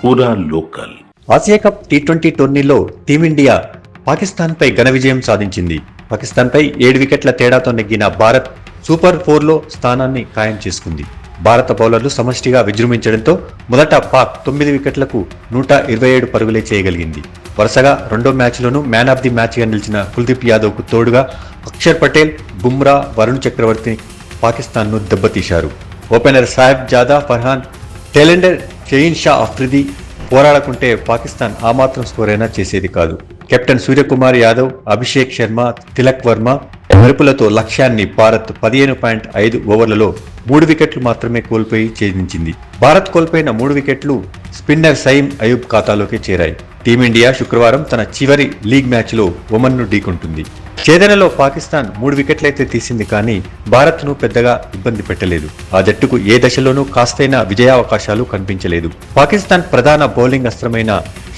పూరా local. Asia cup T20 టోర్నీలో team India పాకిస్తాన్పై ఘన విజయం సాధించింది. పాకిస్తాన్పై 7 వికెట్ల తేడాతో నెగ్గిన భారత్ సూపర్ 4లో స్థానాన్ని ఖాయం చేసుకుంది. భారత బౌలర్లు సమష్టిగా విజృంభించడంతో మొదట పాక్ 9 వికెట్లకు 127 పరుగులే చేయగలిగింది. వరుసగా రెండో మ్యాచ్లోనూ మ్యాన్ ఆఫ్ ది మ్యాచ్గా నిలిచిన కుల్దీప్ యాదవ్కు తోడుగా అక్షర్ పటేల్, బుమ్రా, వరుణ్ చక్రవర్తి పాకిస్తాన్ను దెబ్బతీశారు. ఓపెనర్ సాహెబ్ జాదా, ఫర్హాన్, టైలెండర్ షహీన్ షా అఫ్రిది పోరాడకుంటే పాకిస్తాన్ ఆ మాత్రం స్కోర్ అయినా చేసేది కాదు. కెప్టెన్ సూర్యకుమార్ యాదవ్, అభిషేక్ శర్మ, తిలక్ వర్మ మెరుపులతో లక్ష్యాన్ని భారత్ 15.5 ఓవర్లలో 3 వికెట్లు మాత్రమే కోల్పోయి ఛేదించింది. భారత్ కోల్పోయిన 3 వికెట్లు స్పిన్నర్ సయీం అయూబ్ ఖాతాలోకి చేరాయి. టీమిండియా శుక్రవారం తన చివరి లీగ్ మ్యాచ్లో ఒమన్ను ఢీకొంటుంది. ఛేదనలో పాకిస్తాన్ 3 వికెట్లయితే తీసింది, కానీ భారత్ను పెద్దగా ఇబ్బంది పెట్టలేదు. ఆ జట్టుకు ఏ దశలోనూ కాస్తైనా విజయావకాశాలు కనిపించలేదు. పాకిస్తాన్ ప్రధాన బౌలింగ్ అస్త్రమైన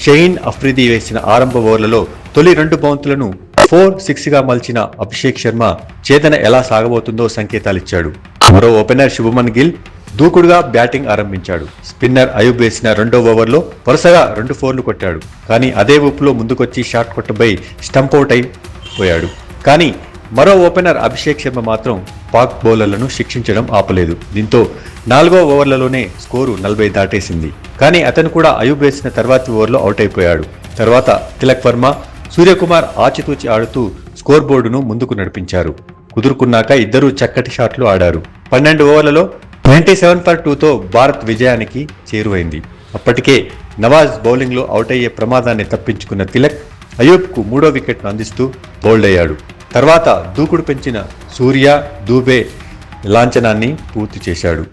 షహీన్ అఫ్రిది వేసిన ఆరంభ ఓవర్లలో తొలి 2 బౌంతులను 4-6గా మలిచిన అభిషేక్ శర్మ ఛేదన ఎలా సాగబోతుందో సంకేతాలిచ్చాడు. మరో ఓపెనర్ శుభమన్ గిల్ దూకుడుగా బ్యాటింగ్ ఆరంభించాడు. స్పిన్నర్ అయూబ్ వేసిన రెండో ఓవర్లో వరుసగా 2 4లు కొట్టాడు. కానీ అదే ఊపులో ముందుకొచ్చి షాట్ కొట్టబోయి స్టంపౌట్ అయిపోయాడు. కానీ మరో ఓపెనర్ అభిషేక్ శర్మ మాత్రం పాక్ బౌలర్లను శిక్షించడం ఆపలేదు. దీంతో 4వ ఓవర్లలోనే స్కోరు 40 దాటేసింది. కానీ అతను కూడా అయూబ్ వేసిన తర్వాతి ఓవర్లో అవుట్ అయిపోయాడు. తర్వాత తిలక్ వర్మ, సూర్యకుమార్ ఆచితూచి ఆడుతూ స్కోర్ బోర్డును ముందుకు నడిపించారు. కుదురుకున్నాక ఇద్దరూ చక్కటి షాట్లు ఆడారు. 12 ఓవర్లలో 97 for 2తో భారత్ విజయానికి చేరువైంది. అప్పటికే నవాజ్ బౌలింగ్లో అవుట్ అయ్యే ప్రమాదాన్ని తప్పించుకున్న తిలక్ అయూబ్కు 3వ వికెట్ను అందిస్తూ బౌల్డ్ అయ్యాడు. తర్వాత దూకుడు పెంచిన సూర్య, దూబే లాంఛనాన్ని పూర్తి చేశాడు.